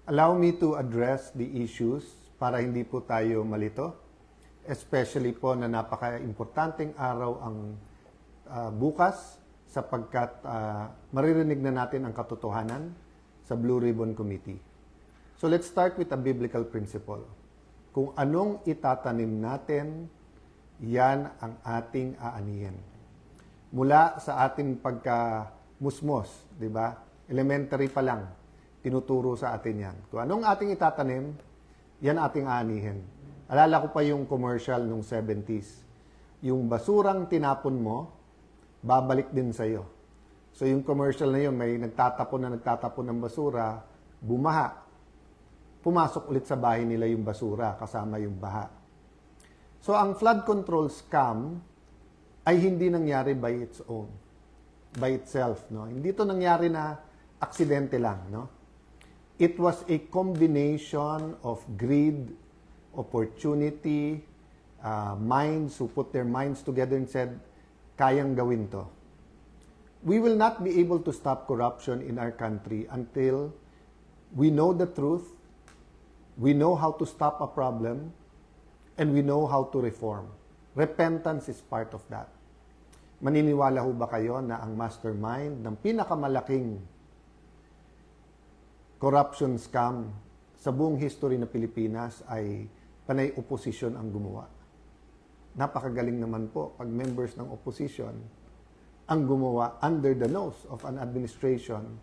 Allow me to address the issues para hindi po tayo malito, especially po na napaka-importanting araw ang bukas sapagkat maririnig na natin ang katotohanan sa Blue Ribbon Committee. So let's start with a biblical principle. Kung anong itatanim natin, yan ang ating aanihin. Mula sa ating pagkamusmos, di ba? Elementary pa lang, tinuturo sa atin yan. Kung anong ating itatanim, yan ating aanihin. Alala ko pa yung commercial nung 70s. Yung basurang tinapon mo, babalik din sa'yo. So yung commercial na yun, may nagtatapon ng basura, bumaha. Pumasok ulit sa bahay nila yung basura kasama yung baha. So ang flood control scam ay hindi nangyari by its own, by itself. No? Hindi ito nangyari na aksidente lang. No? It was a combination of greed, opportunity, minds who put their minds together and said, kayang gawin to. We will not be able to stop corruption in our country until we know the truth, we know how to stop a problem, and we know how to reform. Repentance is part of that. Maniniwala ho ba kayo na ang mastermind ng pinakamalaking corruption scam sa buong history ng Pilipinas ay panay oposisyon ang gumawa? Napakagaling naman po pag members ng opposition ang gumawa under the nose of an administration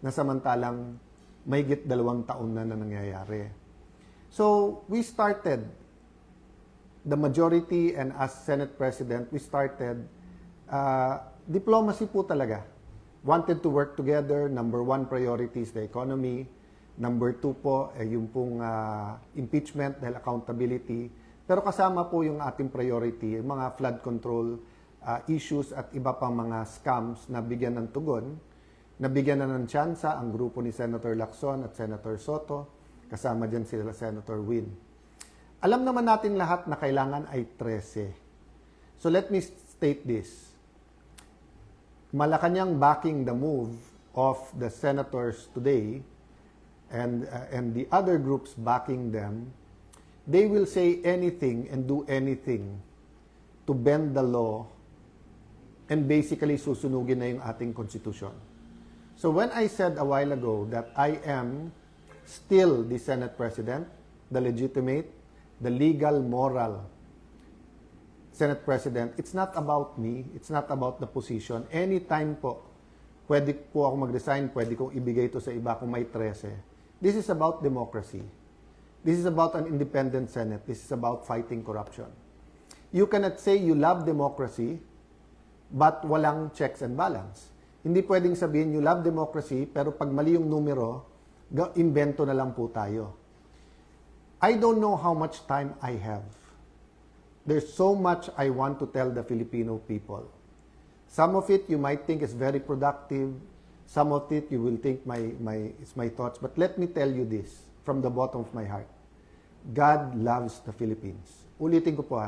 na samantalang mahigit 2 taon na nangyayari. So, we started, the majority and as Senate President, we started diplomacy po talaga. Wanted to work together. Number 1 priority is the economy. Number 2 po, yung pong impeachment dahil accountability. Pero kasama po yung ating priority, yung mga flood control issues at iba pang mga scams na bigyan ng tugon. Nabigyan na ng tsansa ang grupo ni Senator Lacson at Senator Soto. Kasama dyan sila Senator Win. Alam naman natin lahat na kailangan ay 13. So let me state this. Malacanang backing the move of the senators today and the other groups backing them, they will say anything and do anything to bend the law and basically susunugin na yung ating konstitusyon. So when I said a while ago that I am still the Senate President, the legitimate, the legal, moral Senate President, it's not about me, it's not about the position. Anytime po, pwede po ako mag-resign, pwede kong ibigay ito sa iba kung may 13. This is about democracy. This is about an independent Senate. This is about fighting corruption. You cannot say you love democracy, but walang checks and balance. Hindi pwedeng sabihin you love democracy, pero pag mali yung numero, invento na lang po tayo. I don't know how much time I have. There's so much I want to tell the Filipino people. Some of it you might think is very productive. Some of it you will think it's my thoughts. But let me tell you this from the bottom of my heart. God loves the Philippines. Ulitin ko po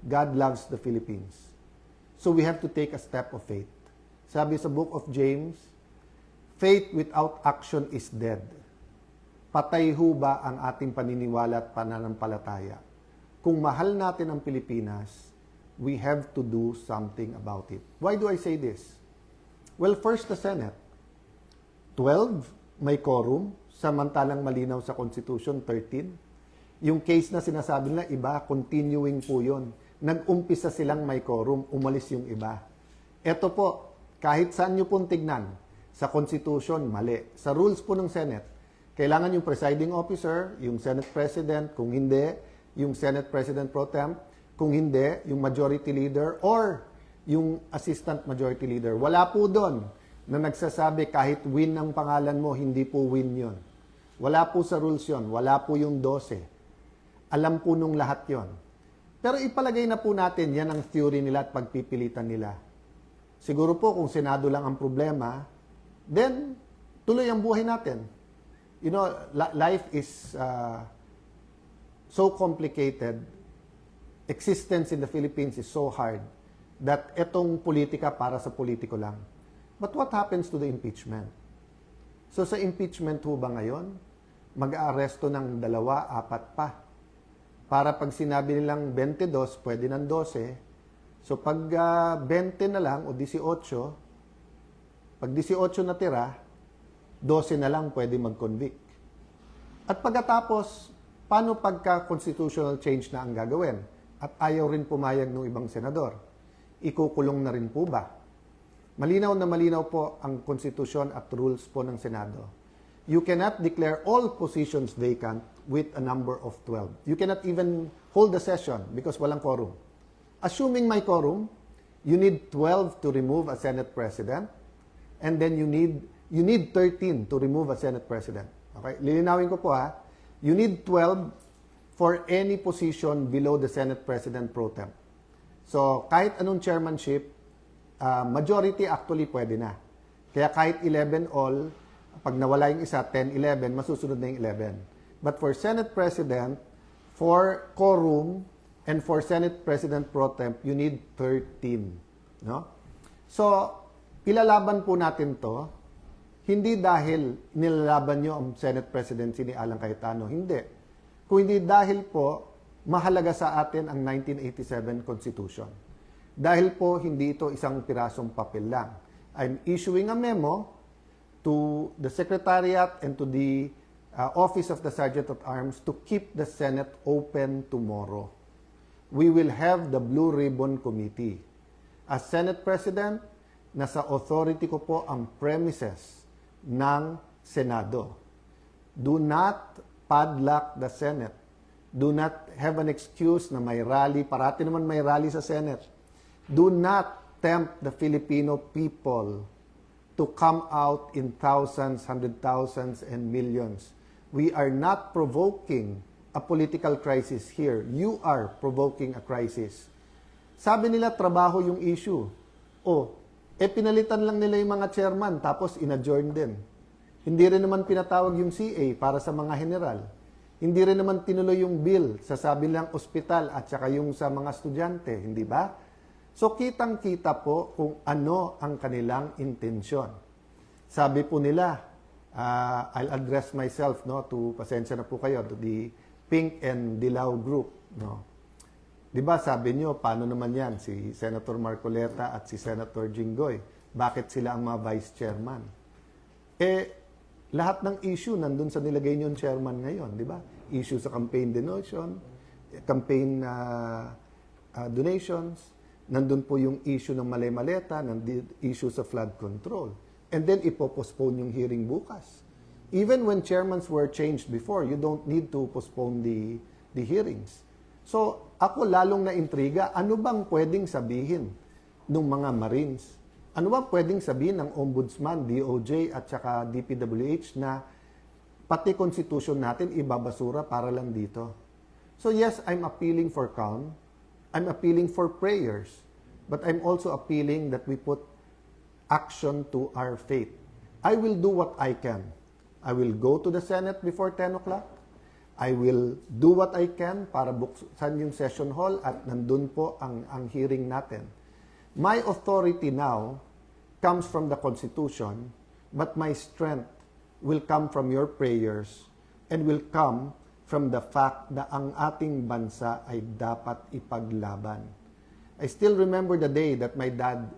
God loves the Philippines. So we have to take a step of faith. Sabi sa book of James, faith without action is dead. Patay ho ba ang ating paniniwala at pananampalataya? Kung mahal natin ang Pilipinas, we have to do something about it. Why do I say this? Well, first the Senate. 12, may quorum, samantalang malinaw sa Constitution, 13. Yung case na sinasabi nila, iba, continuing po yun. Nag-umpisa silang may quorum, umalis yung iba. Ito po, kahit saan nyo pong tignan, sa Constitution, mali. Sa rules po ng Senate, kailangan yung presiding officer, yung Senate President, kung hindi, yung Senate President Pro Tem, kung hindi, yung Majority Leader, or yung Assistant Majority Leader. Wala po doon na nagsasabi kahit win ang pangalan mo, hindi po win yon. Wala po sa rules yon. Wala po yung 12. Alam po nung lahat yon. Pero ipalagay na po natin, yan ang theory nila at pagpipilitan nila. Siguro po kung Senado lang ang problema, then tuloy ang buhay natin. You know, life is so complicated. Existence in the Philippines is so hard that etong politika para sa politiko lang. But what happens to the impeachment? So sa impeachment ho ba ngayon, mag-aaresto ng 2, 4 pa. Para pag sinabi nilang 22, pwede ng 12. So pag 20 na lang o 18, pag 18 natira, 12 na lang pwede mag-convict. At pagkatapos, paano pagka constitutional change na ang gagawin? At ayaw rin pumayag ng ibang senador. Ikukulong na rin po ba? Malinaw na malinaw po ang konstitusyon at rules po ng Senado. You cannot declare all positions vacant with a number of 12. You cannot even hold the session because walang quorum. Assuming may quorum, you need 12 to remove a Senate President, and then you need 13 to remove a Senate President. Okay? Lilinawin ko po ha. You need 12 for any position below the Senate President pro tem. So, kahit anong chairmanship, majority actually pwede na. Kaya kahit 11 all, pag nawala yung isa, 10, 11, masusunod na yung 11. But for Senate President, for quorum, and for Senate President pro temp, you need 13. No? So, ilalaban po natin to, hindi dahil nilalaban nyo ang Senate Presidency ni Alan Cayetano. Hindi. Kung hindi dahil po, mahalaga sa atin ang 1987 Constitution. Dahil po, hindi ito isang pirasong papel lang. I'm issuing a memo to the Secretariat and to the Office of the Sergeant at Arms to keep the Senate open tomorrow. We will have the Blue Ribbon Committee. As Senate President, nasa authority ko po ang premises ng Senado. Do not padlock the Senate. Do not have an excuse na may rally. Parati naman may rally sa Senate. Do not tempt the Filipino people to come out in thousands, hundred thousands, and millions. We are not provoking a political crisis here. You are provoking a crisis. Sabi nila, trabaho yung issue. Pinalitan lang nila yung mga chairman, tapos in-adjourn din. Hindi rin naman pinatawag yung CA para sa mga general. Hindi rin naman tinuloy yung bill sa sabi lang ospital at saka yung sa mga estudyante, hindi ba? So, kitang-kita po kung ano ang kanilang intensyon. Sabi po nila, I'll address myself to, pasensya na po kayo, to the Pink and Dilaw group. No? Di ba sabi nyo, paano naman yan, si Senator Marcoleta at si Senator Jinggoy? Bakit sila ang mga vice chairman? Lahat ng issue nandun sa nilagay nyo chairman ngayon, di ba? Issue sa campaign donation, campaign donations, nandun po yung issue ng mali-maleta, issue sa flood control. And then, ipopostpone yung hearing bukas. Even when chairmans were changed before, you don't need to postpone the hearings. So, ako lalong na-intriga, ano bang pwedeng sabihin ng mga Marines? Ano bang pwedeng sabihin ng Ombudsman, DOJ, at saka DPWH na pati Constitution natin ibabasura para lang dito? So, yes, I'm appealing for calm. I'm appealing for prayers, but I'm also appealing that we put action to our faith. I will do what I can. I will go to the Senate before 10 o'clock. I will do what I can para buksan yung session hall at nandun po ang hearing natin. My authority now comes from the Constitution, but my strength will come from your prayers and will come from the fact na ang ating bansa ay dapat ipaglaban. I still remember the day that my dad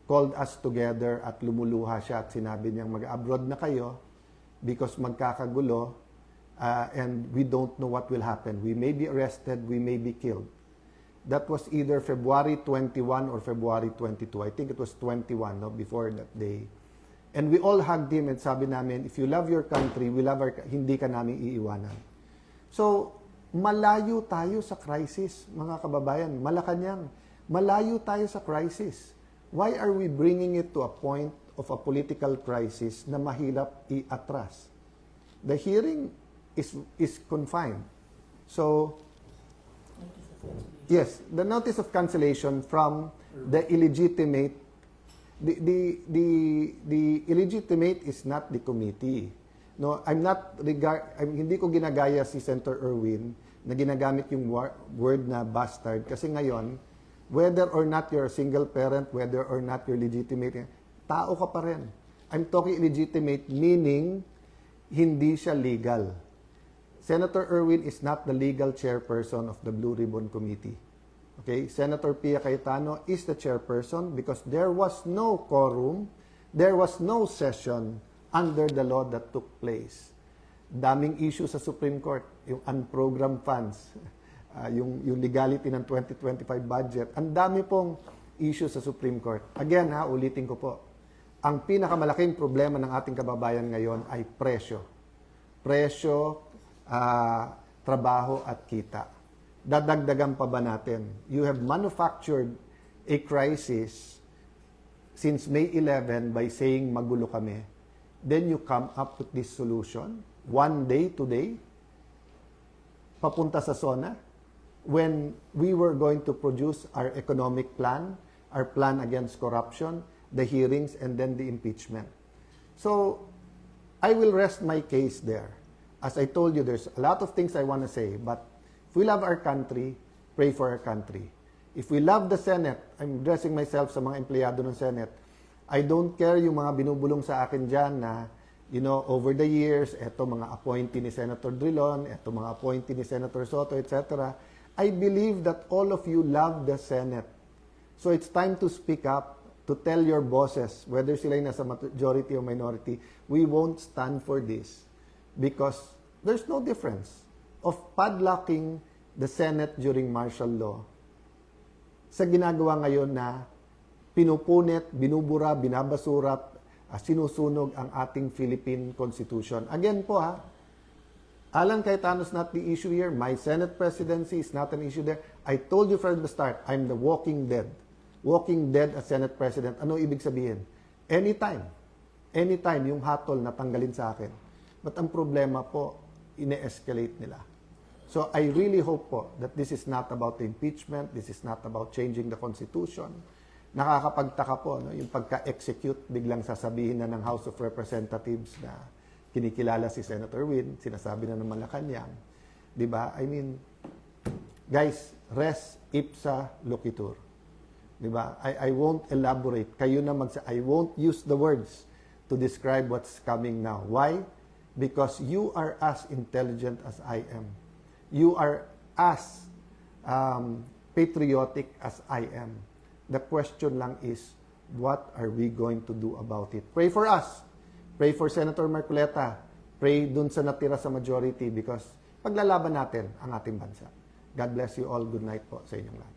called us together at lumuluha siya at sinabi niyang mag-abroad na kayo because magkakagulo and we don't know what will happen. We may be arrested, we may be killed. That was either February 21 or February 22. I think it was 21 before that day. And we all hugged him and sabi namin, if you love your country, we love hindi ka namin iiwanan. So, malayo tayo sa crisis, mga kababayan. Malacanang, malayo tayo sa crisis. Why are we bringing it to a point of a political crisis na mahirap i-atras? The hearing is confined. So, yes, the notice of cancellation from the illegitimate, the illegitimate is not the committee. No, hindi ko ginagaya si Senator Erwin na ginagamit yung word na bastard kasi ngayon, whether or not you're a single parent, whether or not you're legitimate, tao ka pa rin. I'm talking illegitimate meaning hindi siya legal. Senator Erwin is not the legal chairperson of the Blue Ribbon Committee. Okay? Senator Pia Cayetano is the chairperson because there was no quorum, there was no session under the law that took place. Daming issue sa Supreme Court, yung unprogrammed funds, yung legality ng 2025 budget. Ang dami pong issue sa Supreme Court. Again, ulitin ko po, ang pinakamalaking problema ng ating kababayan ngayon ay presyo. Presyo, trabaho at kita. Dadagdagan pa ba natin? You have manufactured a crisis since May 11 by saying magulo kami. Then you come up with this solution. One day today, papunta sa SONA, when we were going to produce our economic plan, our plan against corruption, the hearings, and then the impeachment. So, I will rest my case there. As I told you, there's a lot of things I want to say, but if we love our country, pray for our country. If we love the Senate, I'm addressing myself sa mga empleyado ng Senate, I don't care yung mga binubulong sa akin dyan na, you know, over the years, eto mga appointee ni Senator Drilon, eto mga appointee ni Senator Soto, etc. I believe that all of you love the Senate. So it's time to speak up, to tell your bosses, whether sila nasa majority or minority, we won't stand for this. Because there's no difference of padlocking the Senate during martial law sa ginagawa ngayon na pinupunit, binubura, binabasura, sinusunog ang ating Philippine Constitution. Again po Alan Cayetano is not the issue here. My Senate presidency is not an issue there. I told you from the start, I'm the walking dead. Walking dead as Senate President. Ano ibig sabihin? Anytime yung hatol na tanggalin sa akin. But ang problema po, ine-escalate nila. So I really hope po that this is not about the impeachment, this is not about changing the Constitution. Nakakapagtaka po, no? Yung pagka-execute, biglang sasabihin na ng House of Representatives na kinikilala si Senator Win, sinasabi na ng Malacanang. Diba? I mean, guys, res ipsa loquitur. Diba? I won't elaborate. Kayo na I won't use the words to describe what's coming now. Why? Because you are as intelligent as I am. You are as patriotic as I am. The question lang is, what are we going to do about it? Pray for us. Pray for Senator Marcoleta. Pray dun sa natira sa majority because paglalaban natin ang ating bansa. God bless you all. Good night po sa inyong lahat.